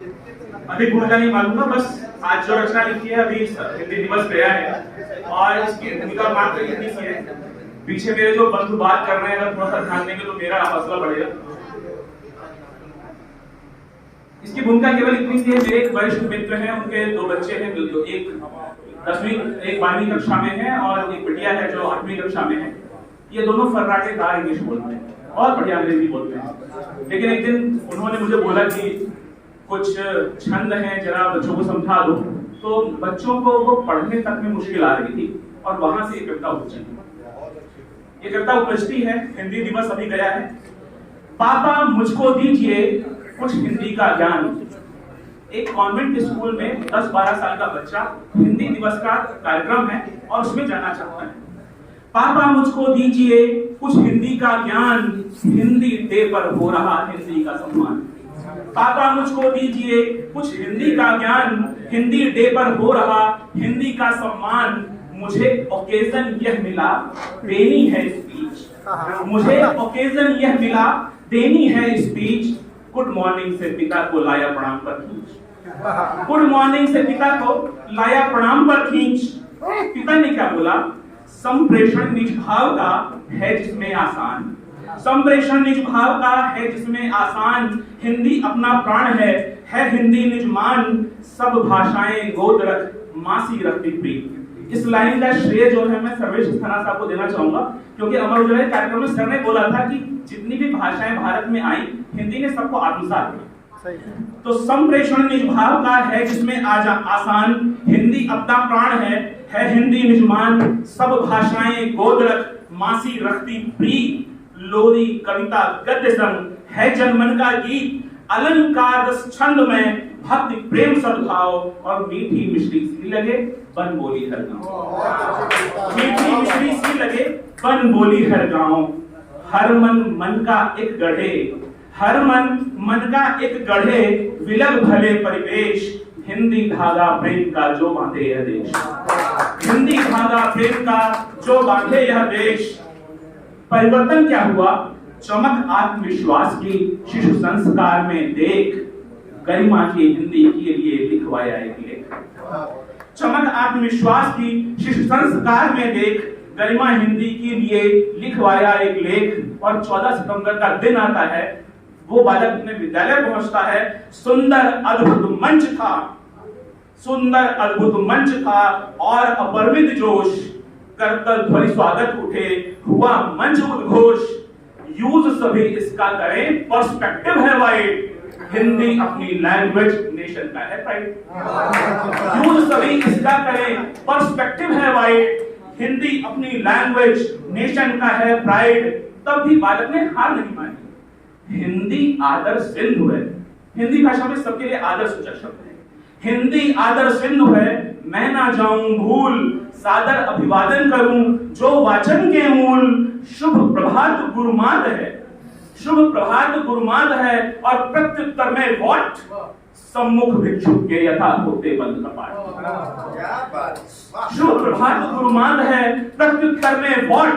अधिक भूमिका नहीं मालूंगा, बस आज जो रचना लिखी है अभी हिंदी दिवस गया है और इसकी भूमिका मात्र इतनी सी है। पीछे मेरे जो बंधु बात कर रहे हैं, अगर थोड़ा सा ध्यान देंगे तो मेरा हौसला बढ़ेगा। इसकी भूमिका केवल इतनी सी है, मेरे एक वरिष्ठ मित्र हैं, उनके दो बच्चे हैं, जो एक 12वीं कक्षा में है और एक बिटिया है जो 8वीं कक्षा में है। ये दोनों फर्राटेदार इंग्लिश बोलते हैं और बढ़िया अंग्रेजी बोलते हैं। लेकिन एक दिन उन्होंने मुझे बोला कि कुछ छंद हैं, जरा बच्चों को समझा दो। तो बच्चों को वो पढ़ने तक में मुश्किल आ रही थी और वहां से एक कविता उपजी। ये कविता उपजती है, हिंदी दिवस अभी गया है। पापा मुझको दीजिए कुछ हिंदी का ज्ञान। एक कॉन्वेंट स्कूल में 10-12 साल का बच्चा हिंदी दिवस का कार्यक्रम है और उसमें जाना चाहता है। पापा मुझको दीजिए कुछ हिंदी का ज्ञान, हिंदी डे पर हो रहा हिंदी का सम्मान। पापा मुझको दीजिए कुछ हिंदी का ज्ञान, हिंदी डे पर हो रहा हिंदी का सम्मान। मुझे ओकेजन यह मिला देनी है स्पीच, मुझे ओकेजन यह मिला देनी है स्पीच। गुड मॉर्निंग से पिता को लाया प्रणाम पर खींच, गुड मॉर्निंग से पिता को लाया प्रणाम पर खींच। पिता ने क्या बोला? संप्रेषण निज भाव का है जिसमें आसान, संप्रेषण निज भाव का है जिसमें आसान। हिंदी अपना प्राण है हिंदी निज मान। सब भाषाएं गोद रख मासी रखती प्रीत। इस लाइन का श्रेय जो है मैं सर्वेश स्थाना साहब को देना चाहूंगा, क्योंकि अमर उजाला कार्यक्रम में सर ने बोला था कि जितनी भी भाषाएं भारत में आई, हिंदी ने सबको आत्मसात किया। तो संप्रेषण निज भाव का है जिसमें आसान। हिंदी अपना प्राण है हिंदी निजमान। सब भाषाएं गोद रख मासी रखती प्रीत। लोरी कविता गद्य संग है जनमन का गीत। अलंकार रस छंद में भक्ति प्रेम सद्भाव और मीठी मिश्री सी लगे बन बोली हर गाँव। मीठी मिश्री सी लगे बन बोली हर गाँव। हर मन मन का एक गढ़े, हर मन का एक गढ़े। विलग भले परिवेश, हिंदी धागा प्रेम का जो बांधे यह देश। हिंदी धागा प्रेम का जो बांधे यह देश। परिवर्तन क्या हुआ? चमक आत्मविश्वास की शिशु संस्कार में देख। गरिमा की हिंदी के लिए लिखवाया एक लेख। चमक आत्मविश्वास की शिशु संस्कार में देख। गरिमा हिंदी के लिए लिखवाया एक लेख। और 14 सितंबर का दिन आता है, वो बालक अपने विद्यालय पहुंचता है। सुंदर अद्भुत मंच था, सुंदर अद्भुत मंच था और अपरिमित जोश। करतल ध्वनि स्वागत उठे, हुआ मंच उद्घोष। यूज सभी इसका करें, पर्सपेक्टिव है वाइड। हिंदी अपनी लैंग्वेज नेशन का है प्राइड। यूज सभी इसका करें, पर्सपेक्टिव है वाइड। हिंदी अपनी लैंग्वेज नेशन का है प्राइड। तब भी बालक ने हार नहीं मानी। हिंदी आदर सिंधु है। हिंदी भाषा में सबके लिए आदर सूचक शब्द है। हिंदी आदर सिंधु है, मैं ना जाऊं भूल। सादर अभिवादन करूं जो वाचन के मूल। शुभ प्रभात गुरुमाद है, शुभ प्रभात गुरुमाद है। और प्रत्युत्तर में व्हाट? सम्मुख भिक्षुक के यथा होते बंद कपाट। शुभ प्रभात गुरुमाद है, प्रत्युत्तर में व्हाट?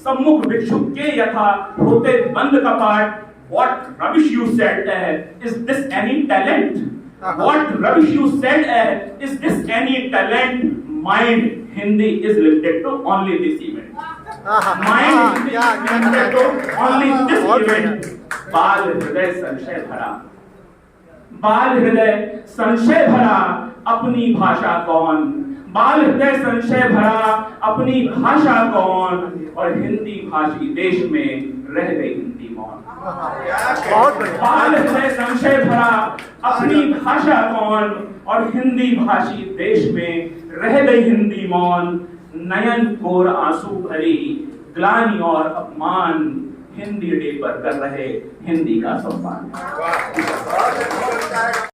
सम्मुख भिक्षुक के यथा होते बंद कपाट। What rubbish you said, is this any talent? What rubbish you said, is this any talent? Mind Hindi is limited to only this event. Mind Hindi is limited to only this event. बाल हृदय संशय भरा, बाल हृदय संशय भरा अपनी भाषा कौन। बाल हृदय संशय भरा अपनी भाषा कौन। और हिंदी भाषी देश में रह गई हिंदी मौन। बाल हृदय संशय भरा अपनी भाषा कौन। और हिंदी भाषी देश में रह गई हिंदी मौन। नयन कोर आंसू भरी ग्लानि और अपमान। हिंदी डे पर कर रहे हिंदी का सम्मान।